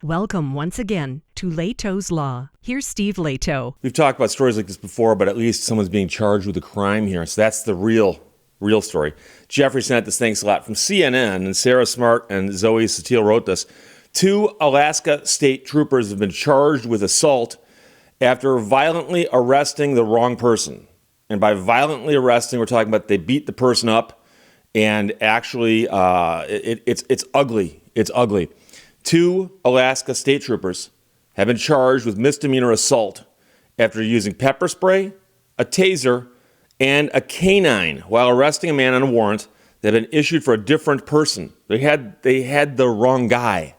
Welcome once again to Lehto's Law. Here's Steve Lehto. We've talked about stories like this before, but at least someone's being charged with a crime here. So that's the real story. Jeffrey sent this thanks a lot from CNN, and Sarah Smart and Zoe Satil wrote this. 2 Alaska state troopers have been charged with assault after violently arresting the wrong person. And by violently arresting, we're talking about they beat the person up, and actually it's ugly. It's ugly. 2 Alaska state troopers have been charged with misdemeanor assault after using pepper spray, a taser, and a canine while arresting a man on a warrant that had been issued for a different person. They had the wrong guy.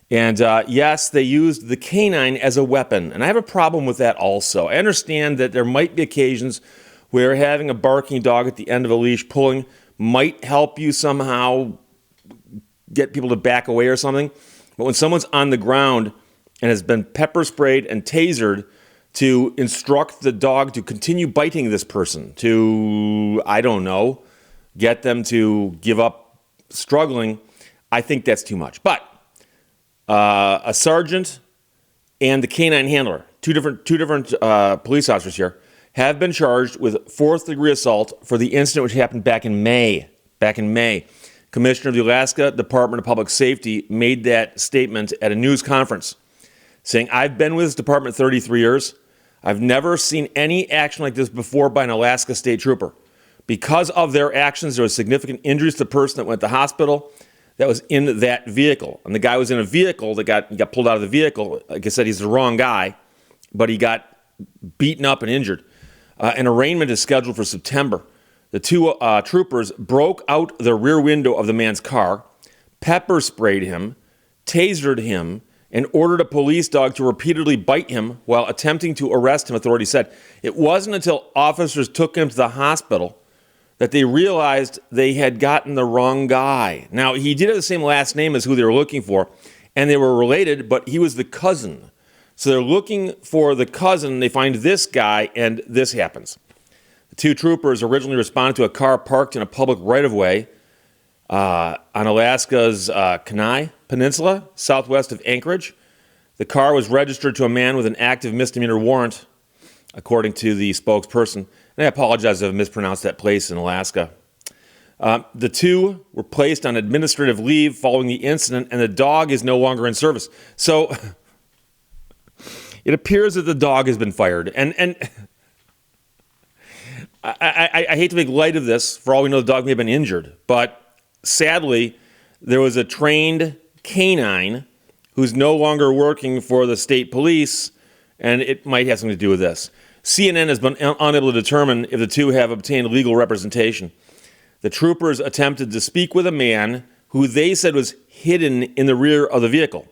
And yes, they used the canine as a weapon. And I have a problem with that also. I understand that there might be occasions where having a barking dog at the end of a leash pulling might help you somehow get people to back away or something. But when someone's on the ground and has been pepper sprayed and tasered to instruct the dog to continue biting this person, to, I don't know, get them to give up struggling, I think that's too much. But a sergeant and the canine handler, two different police officers here, have been charged with fourth-degree assault for the incident which happened back in May. Commissioner of the Alaska Department of Public Safety made that statement at a news conference, saying, I've been with this department 33 years. I've never seen any action like this before by an Alaska state trooper. Because of their actions, there was significant injuries to the person that went to the hospital that was in that vehicle. And the guy was in a vehicle that got pulled out of the vehicle. Like I said, he's the wrong guy, but he got beaten up and injured. An arraignment is scheduled for September. The 2 troopers broke out the rear window of the man's car, pepper sprayed him, tasered him, and ordered a police dog to repeatedly bite him while attempting to arrest him, authorities said. It wasn't until officers took him to the hospital that they realized they had gotten the wrong guy. Now, he did have the same last name as who they were looking for, and they were related, but he was the cousin. So they're looking for the cousin, they find this guy, and this happens. The 2 troopers originally responded to a car parked in a public right-of-way on Alaska's Kenai Peninsula, southwest of Anchorage. The car was registered to a man with an active misdemeanor warrant, according to the spokesperson. And I apologize if I mispronounced that place in Alaska. The 2 were placed on administrative leave following the incident, and the dog is no longer in service. So it appears that the dog has been fired. And I hate to make light of this. For all we know, the dog may have been injured. But sadly, there was a trained canine who's no longer working for the state police, and it might have something to do with this. CNN has been unable to determine if the 2 have obtained legal representation. The troopers attempted to speak with a man who they said was hidden in the rear of the vehicle.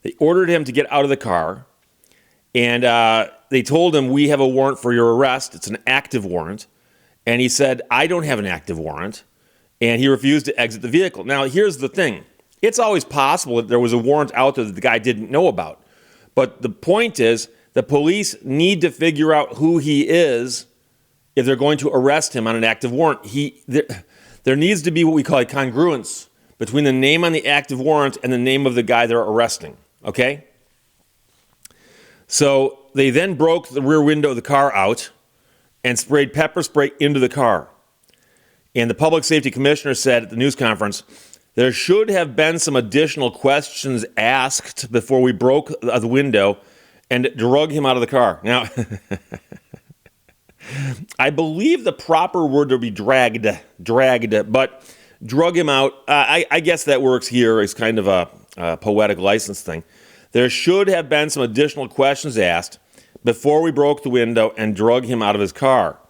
They ordered him to get out of the car, and they told him, we have a warrant for your arrest. It's an active warrant. And he said, I don't have an active warrant. And he refused to exit the vehicle. Now, here's the thing. It's always possible that there was a warrant out there that the guy didn't know about. But the point is, the police need to figure out who he is if they're going to arrest him on an active warrant. There needs to be what we call a congruence between the name on the active warrant and the name of the guy they're arresting. Okay? So they then broke the rear window of the car out and sprayed pepper spray into the car. And the public safety commissioner said at the news conference, there should have been some additional questions asked before we broke the window and drug him out of the car. Now, I believe the proper word would be dragged, but drug him out, I guess that works here as kind of a poetic license thing. There should have been some additional questions asked before we broke the window and drug him out of his car.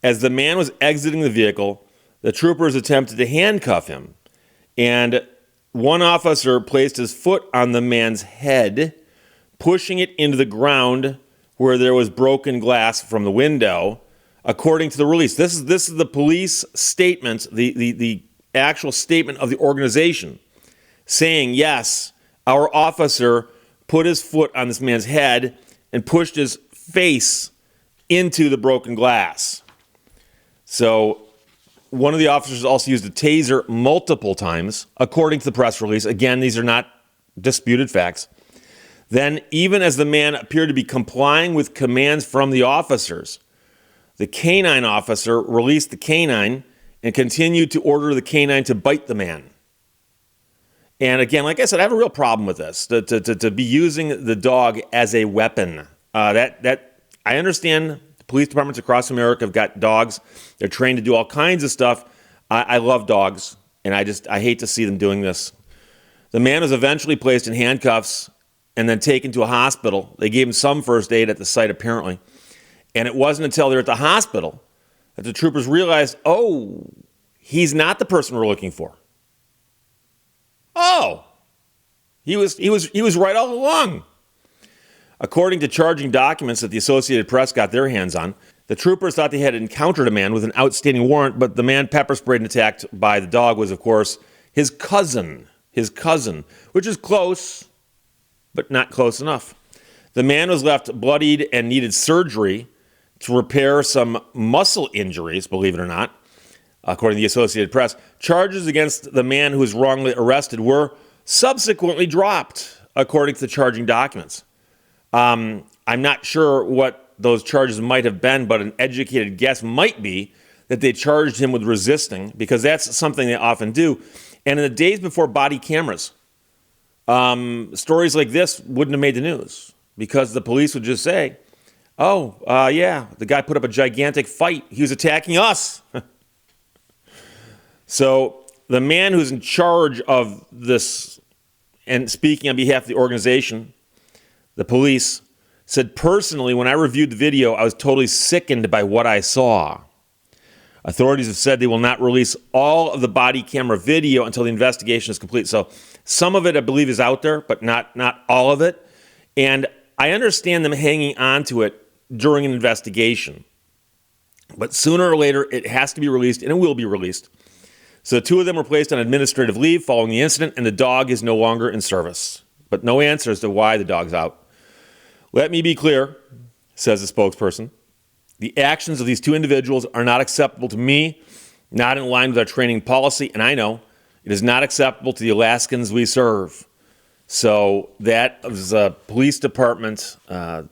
As the man was exiting the vehicle, the troopers attempted to handcuff him, and one officer placed his foot on the man's head, pushing it into the ground where there was broken glass from the window, according to the release. This is the police statement, the actual statement of the organization, saying, yes, our officer put his foot on this man's head and pushed his face into the broken glass. So one of the officers also used a taser multiple times, according to the press release. Again, these are not disputed facts. Then, even as the man appeared to be complying with commands from the officers, the canine officer released the canine and continued to order the canine to bite the man. And again, like I said, I have a real problem with this, to be using the dog as a weapon. That I understand the police departments across America have got dogs. They're trained to do all kinds of stuff. I love dogs, and I hate to see them doing this. The man was eventually placed in handcuffs and then taken to a hospital. They gave him some first aid at the site, apparently. And it wasn't until they were at the hospital that the troopers realized, oh, he's not the person we're looking for. Oh, he was right all along. According to charging documents that the Associated Press got their hands on, the troopers thought they had encountered a man with an outstanding warrant, but the man pepper sprayed and attacked by the dog was, of course, his cousin, which is close, but not close enough. The man was left bloodied and needed surgery to repair some muscle injuries, believe it or not, according to the Associated Press. Charges against the man who was wrongly arrested were subsequently dropped, according to the charging documents. I'm not sure what those charges might have been, but an educated guess might be that they charged him with resisting, because that's something they often do. And in the days before body cameras, stories like this wouldn't have made the news, because the police would just say, yeah, the guy put up a gigantic fight. He was attacking us. So the man who's in charge of this, and speaking on behalf of the organization, the police, said, personally, when I reviewed the video, I was totally sickened by what I saw. Authorities have said they will not release all of the body camera video until the investigation is complete. So some of it, I believe, is out there, but not all of it. And I understand them hanging on to it during an investigation. But sooner or later, it has to be released, and it will be released. So the two of them were placed on administrative leave following the incident, and the dog is no longer in service. But no answer as to why the dog's out. Let me be clear, says the spokesperson. The actions of these two individuals are not acceptable to me, not in line with our training policy, and I know it is not acceptable to the Alaskans we serve. So that was a police department,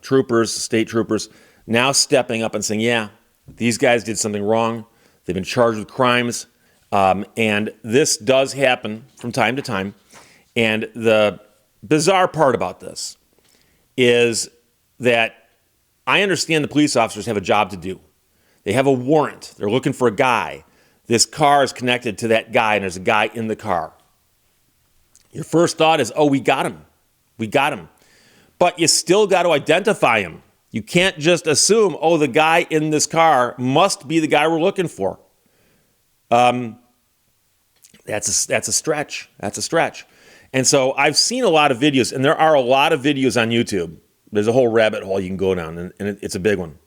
troopers, state troopers, now stepping up and saying, yeah, these guys did something wrong. They've been charged with crimes. And this does happen from time to time. And the bizarre part about this is that I understand the police officers have a job to do. They have a warrant. They're looking for a guy. This car is connected to that guy, and there's a guy in the car. Your first thought is, we got him. We got him. But you still got to identify him. You can't just assume, the guy in this car must be the guy we're looking for. That's a stretch. That's a stretch. And so I've seen a lot of videos, and there are a lot of videos on YouTube. There's a whole rabbit hole you can go down, and it's a big one.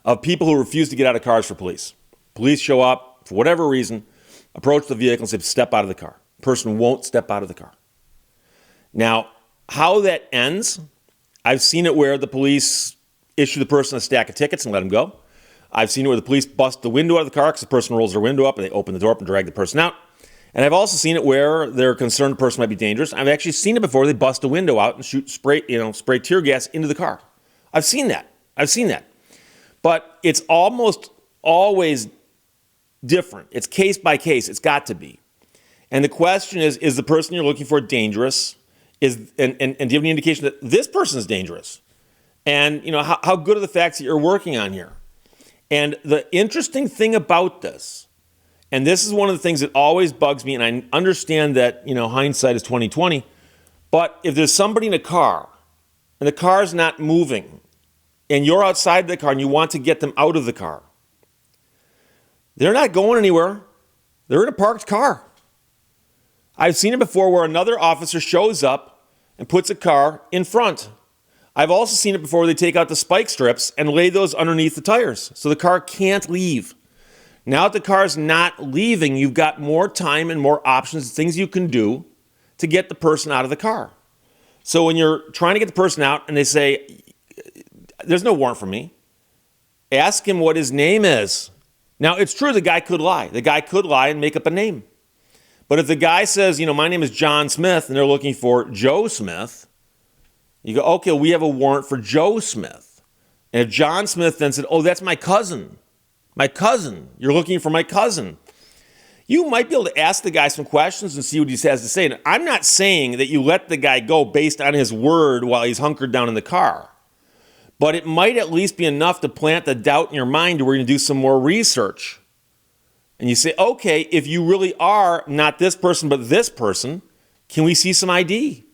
Of people who refuse to get out of cars for police. Police show up, for whatever reason, approach the vehicle and say, step out of the car. The person won't step out of the car. Now, how that ends, I've seen it where the police issue the person a stack of tickets and let him go. I've seen it where the police bust the window out of the car because the person rolls their window up and they open the door up and drag the person out. And I've also seen it where they're concerned the person might be dangerous. I've actually seen it before. They bust a window out and spray tear gas into the car. I've seen that. But it's almost always different. It's case by case. It's got to be. And the question is the person you're looking for dangerous? And do you have any indication that this person is dangerous? And how good are the facts that you're working on here? And the interesting thing about this, and this is one of the things that always bugs me, and I understand that, hindsight is 20/20, but if there's somebody in a car and the car's not moving and you're outside the car and you want to get them out of the car, they're not going anywhere. They're in a parked car. I've seen it before where another officer shows up and puts a car in front. I've also seen it before where they take out the spike strips and lay those underneath the tires so the car can't leave. Now that the car's not leaving, you've got more time and more options, things you can do to get the person out of the car. So when you're trying to get the person out and they say, there's no warrant for me, ask him what his name is. Now, it's true the guy could lie. The guy could lie and make up a name. But if the guy says, my name is John Smith, and they're looking for Joe Smith, you go, okay, we have a warrant for Joe Smith. And if John Smith then said, oh, that's my cousin, you're looking for my cousin, you might be able to ask the guy some questions and see what he has to say. And I'm not saying that you let the guy go based on his word while he's hunkered down in the car. But it might at least be enough to plant the doubt in your mind to where you're going to do some more research. And you say, okay, if you really are not this person but this person, can we see some ID?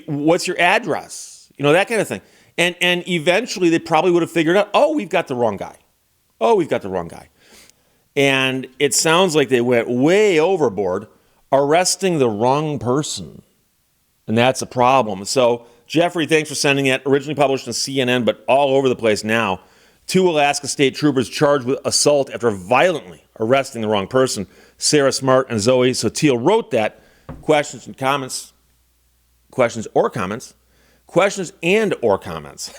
What's your address? That kind of thing. And eventually they probably would have figured out, we've got the wrong guy. And it sounds like they went way overboard, arresting the wrong person. And that's a problem. So, Jeffrey, thanks for sending it. Originally published in CNN, but all over the place now. 2 Alaska State troopers charged with assault after violently arresting the wrong person. Sarah Smart and Zoe Sotil wrote that. Questions and comments? Questions or comments? Questions and or comments.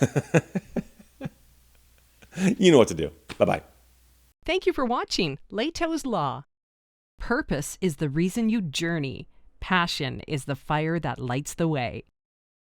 You know what to do. Bye-bye. Thank you for watching Lehto's Law. Purpose is the reason you journey. Passion is the fire that lights the way.